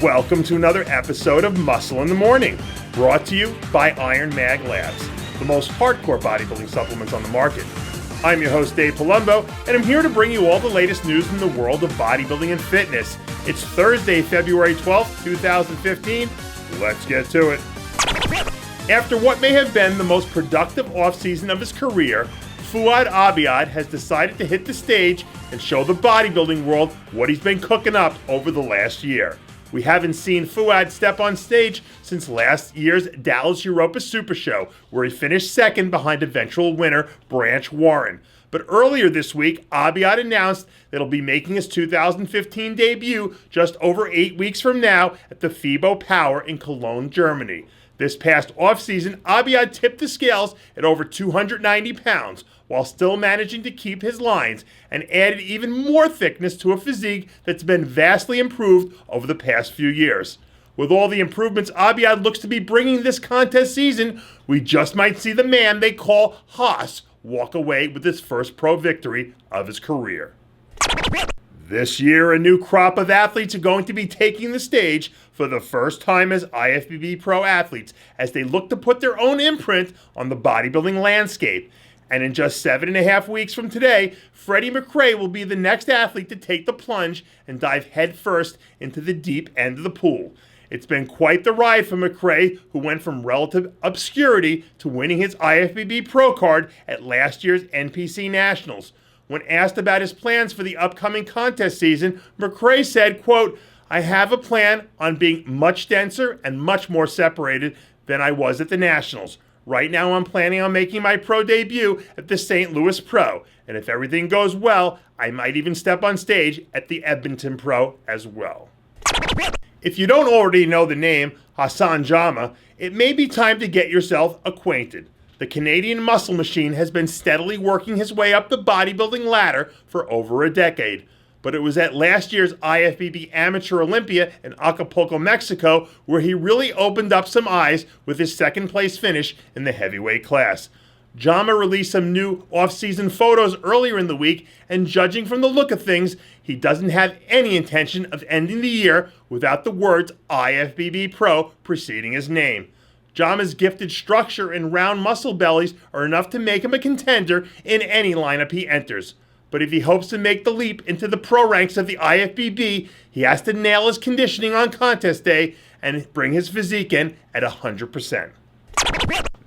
Welcome to another episode of Muscle in the Morning, brought to you by Iron Mag Labs, the most hardcore bodybuilding supplements on the market. I'm your host, Dave Palumbo, and I'm here to bring you all the latest news from the world of bodybuilding and fitness. It's Thursday, February 12th, 2015. Let's get to it. After what may have been the most productive offseason of his career, Fouad Abiad has decided to hit the stage and show the bodybuilding world what he's been cooking up over the last year. We haven't seen Fouad step on stage since last year's Dallas Europa Super Show, where he finished second behind eventual winner Branch Warren. But earlier this week, Abiad announced that he'll be making his 2015 debut just over 8 weeks from now at the FIBO Power in Cologne, Germany. This past offseason, Abiad tipped the scales at over 290 pounds, while still managing to keep his lines, and added even more thickness to a physique that's been vastly improved over the past few years. With all the improvements Abiad looks to be bringing this contest season, we just might see the man they call Haas walk away with his first pro victory of his career. This year, a new crop of athletes are going to be taking the stage for the first time as IFBB pro athletes as they look to put their own imprint on the bodybuilding landscape. And in just 7.5 weeks from today, Freddie McRae will be the next athlete to take the plunge and dive headfirst into the deep end of the pool. It's been quite the ride for McRae, who went from relative obscurity to winning his IFBB pro card at last year's NPC Nationals. When asked about his plans for the upcoming contest season, McRae said, quote, "I have a plan on being much denser and much more separated than I was at the Nationals. Right now I'm planning on making my pro debut at the St. Louis Pro, and if everything goes well, I might even step on stage at the Edmonton Pro as well." If you don't already know the name Hassan Jama, it may be time to get yourself acquainted. The Canadian muscle machine has been steadily working his way up the bodybuilding ladder for over a decade. But it was at last year's IFBB Amateur Olympia in Acapulco, Mexico, where he really opened up some eyes with his second place finish in the heavyweight class. Jama released some new off-season photos earlier in the week, and judging from the look of things, he doesn't have any intention of ending the year without the words IFBB Pro preceding his name. Jama's gifted structure and round muscle bellies are enough to make him a contender in any lineup he enters. But if he hopes to make the leap into the pro ranks of the IFBB, he has to nail his conditioning on contest day and bring his physique in at 100%.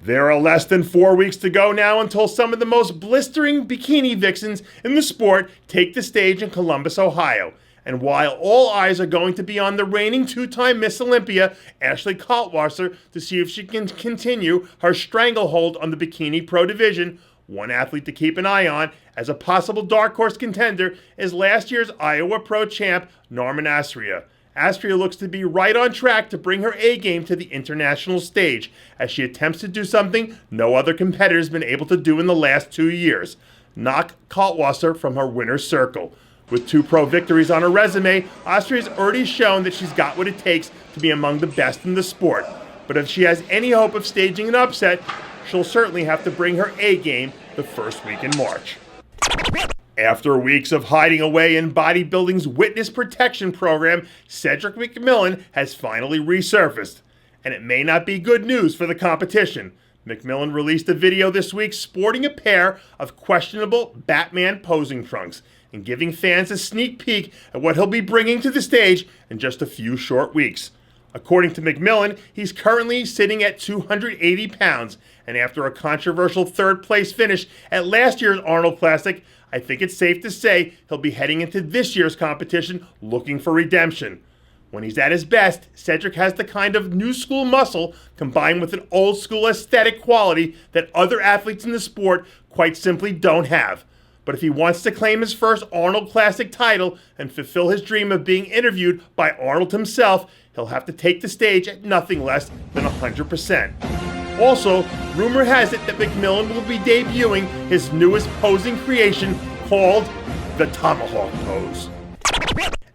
There are less than 4 weeks to go now until some of the most blistering bikini vixens in the sport take the stage in Columbus, Ohio. And while all eyes are going to be on the reigning two-time Miss Olympia, Ashley Kaltwasser, to see if she can continue her stranglehold on the Bikini Pro division, one athlete to keep an eye on as a possible dark horse contender is last year's Iowa Pro champ, Norman Astria. Astria looks to be right on track to bring her A-game to the international stage as she attempts to do something no other competitor has been able to do in the last 2 years, knock Kaltwasser from her winner's circle. With 2 pro victories on her resume, Austria's already shown that she's got what it takes to be among the best in the sport. But if she has any hope of staging an upset, she'll certainly have to bring her A-game the first week in March. After weeks of hiding away in bodybuilding's witness protection program, Cedric McMillan has finally resurfaced. And it may not be good news for the competition. McMillan released a video this week sporting a pair of questionable Batman posing trunks and giving fans a sneak peek at what he'll be bringing to the stage in just a few short weeks. According to McMillan, he's currently sitting at 280 pounds, and after a controversial third-place finish at last year's Arnold Classic, I think it's safe to say he'll be heading into this year's competition looking for redemption. When he's at his best, Cedric has the kind of new school muscle combined with an old school aesthetic quality that other athletes in the sport quite simply don't have. But if he wants to claim his first Arnold Classic title and fulfill his dream of being interviewed by Arnold himself, he'll have to take the stage at nothing less than 100%. Also, rumor has it that McMillan will be debuting his newest posing creation called the Tomahawk Pose.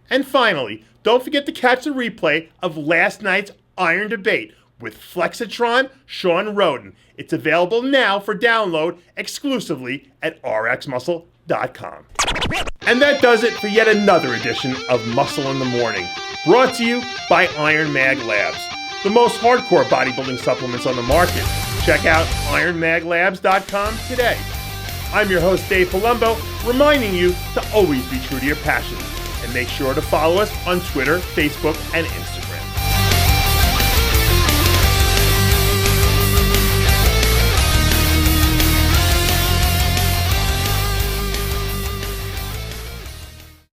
And finally, don't forget to catch the replay of last night's Iron Debate with Flexitron Sean Roden. It's available now for download exclusively at rxmuscle.com. ironmaglabs.com. And that does it for yet another edition of Muscle in the Morning, brought to you by Iron Mag Labs, the most hardcore bodybuilding supplements on the market. Check out ironmaglabs.com today. I'm your host, Dave Palumbo, reminding you to always be true to your passions, and make sure to follow us on Twitter, Facebook, and Instagram.